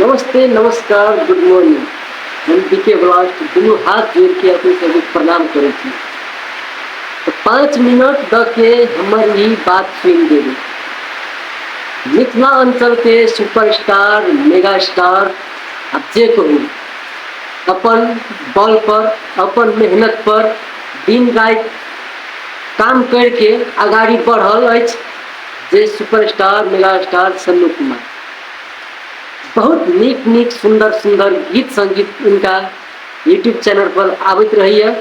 नमस्ते, नमस्कार, good morning. हम बीके ब्लास्ट दोनों हाथ जोड़ के अपने सभी प्रणाम करे थी। तो 5 मिनट द के हमारी ही बात सुन दे। मिथिला अंचल के सुपरस्टार मेगा स्टार अब जे कहूँ अपन बल पर अपन मेहनत पर दिन रात काम करके आगाड़ी बढ़ल अछि जे superstar mega star Sannu Kumar. बहुत नीक नीक सुंदर सुंदर गीत संगीत उनका यूट्यूब चैनल पर आबत रही है।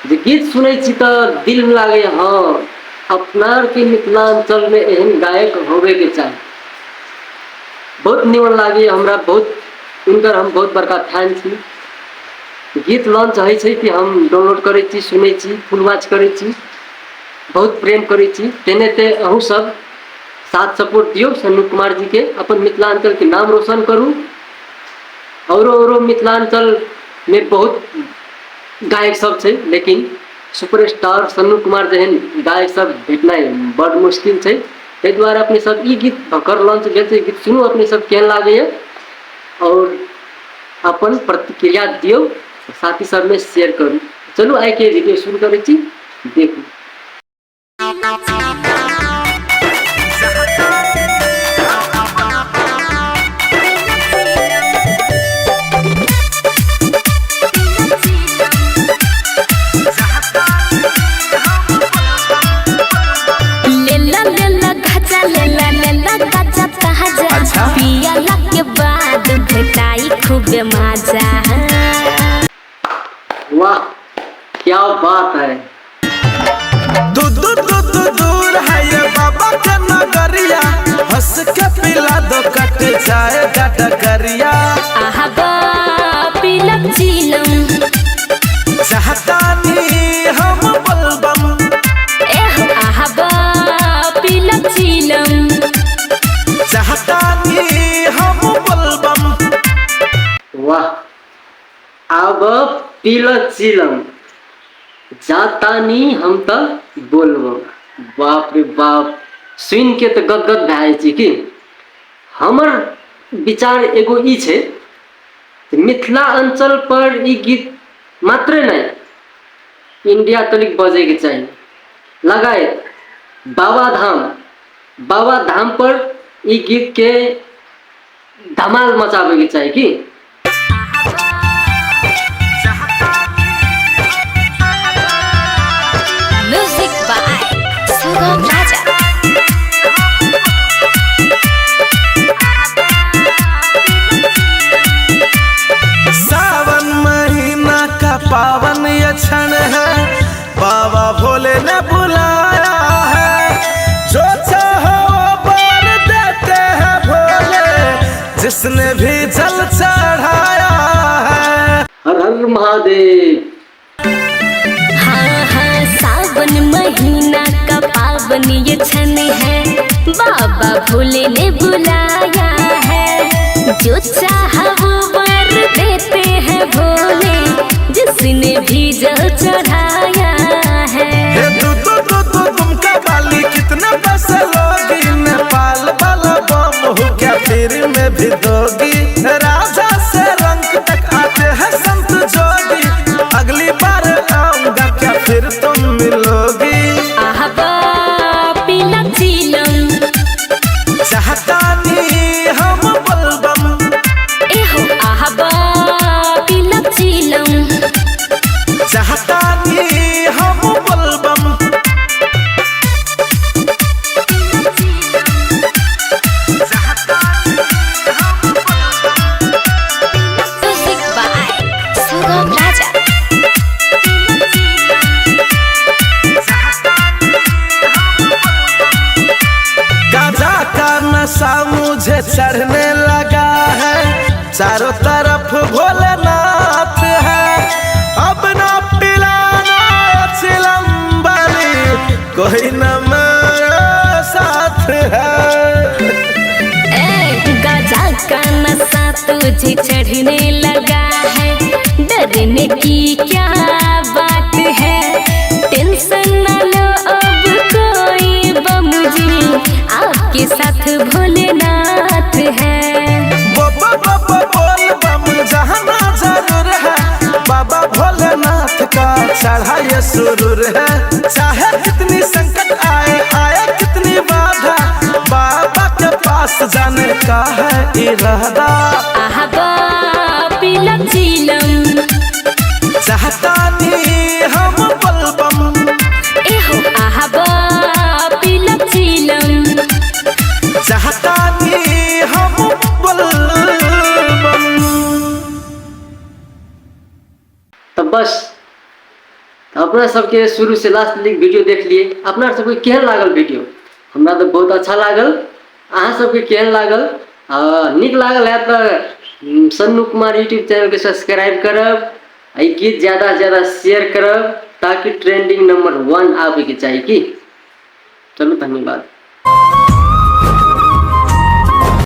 जो गीत सुने तो दिल में लगे हाँ अपना के मिथिलांचल में एहन गायक होवे के चाहिए। बहुत निमन लगे हमरा, बहुत उनकर हम बहुत बड़का फैन छी। गीत लॉन्च है कि हम डाउनलोड करे छी, सुने छी, फुल वॉच करे छी, बहुत प्रेम करे छी। तेने ते अहू सब साथ सपोर्ट दियो सन्नू कुमार जी के, अपन मिथिलांचल के नाम रोशन करूँ। और मिथिलांचल में बहुत गायक सब है, लेकिन सुपरस्टार सन्नू कुमार जहन गायक सब भेटना बड़ मुश्किल है। ताहि द्वारा अपने सब ई गीत भकर लॉन्च भेल छै, गीत सुनू, अपने सब केहन लागे और अपन प्रतिक्रिया दियो, साथी सब में शेयर करूँ। चलू आइ के वीडियो शुरू करे छी, देखू। पियला के बाद भेटाई खूब मजा। वाह क्या बात है। दूर है ये बाबा का नगरिया, हंस के पिला दो कट जाए डगरिया। आहा पिलक चिलम चाहता नहीं हम बलबम, आहा पिलक चिलम चाहता नहीं हम बलबम। वाह अब पीला चिलम जातानी हम तो बोलबम। बाप रे बाप, सुन के तो गदगद भए छी कि। हमर विचार एगो ई छै, मिथिला अंचल पर ई गीत मात्र नहीं इंडिया तलिक बजे के चाहिए। लगायत बाबा धाम पर ई गीत के धमाल मचावे के चाहिए कि। म्यूजिक बाय सुगम राजा। सावन महीना का पावन ये क्षण है, बाबा भोले ने बुलाया है। जो चाहो बर देते हैं भोले, जिसने भी जल चढ़ाया है। हर हर महादेव। हाँ सावन महीना का पावन ये क्षण है, बाबा भोले ने बुलाया है। जो चाहा वो वर देते हैं भोले, जिसने भी जल चढ़ाया है। तुमका बाली कितने पैसे लोगी, नेपाल वाला बम हो क्या फिर में भी दोगी। राजा से रंग तक आते हैं संत जोगी, अगली बार आऊंगा क्या फिर तुम मिलोगी। आहा पिला चिलम चाहता नहीं हम बलबम, एहो आहा पिला चिलम चाहता नहीं हम बलबम। म्यूजिक बाय सुगम राजा। गांजा का नशा मुझे चढ़ने लगा है, चारों तरफ भोलेनाथ है। अब ना पिलाना चिलम वाली, कोई न मेरे साथ है। गाजा का नशा तुझे चढ़ने लगा है, डरने की क्या बात है। टेंशन न लो अब कोई बम जी, आपके साथ भोलेनाथ है। वो का है इरादा। आहबा पीला चीलम चाहता नहीं हम बलबम, एहो आहबा पीला चीलम चाहता नहीं हम बलबम। तो बस अपना सबके शुरू से लास्ट तक वीडियो देख लिए। अपना सबके केहन लागल वीडियो? हमरा तो बहुत अच्छा लागल। अहाँ सबके केहन लागल? निक लागल है तो सन्नू कुमार यूट्यूब चैनल के सब्सक्राइब करब, ई गीत ज़्यादा से ज़्यादा शेयर करब ताकि ट्रेंडिंग नंबर 1 आवे के चाहिए की। चलो धन्यवाद।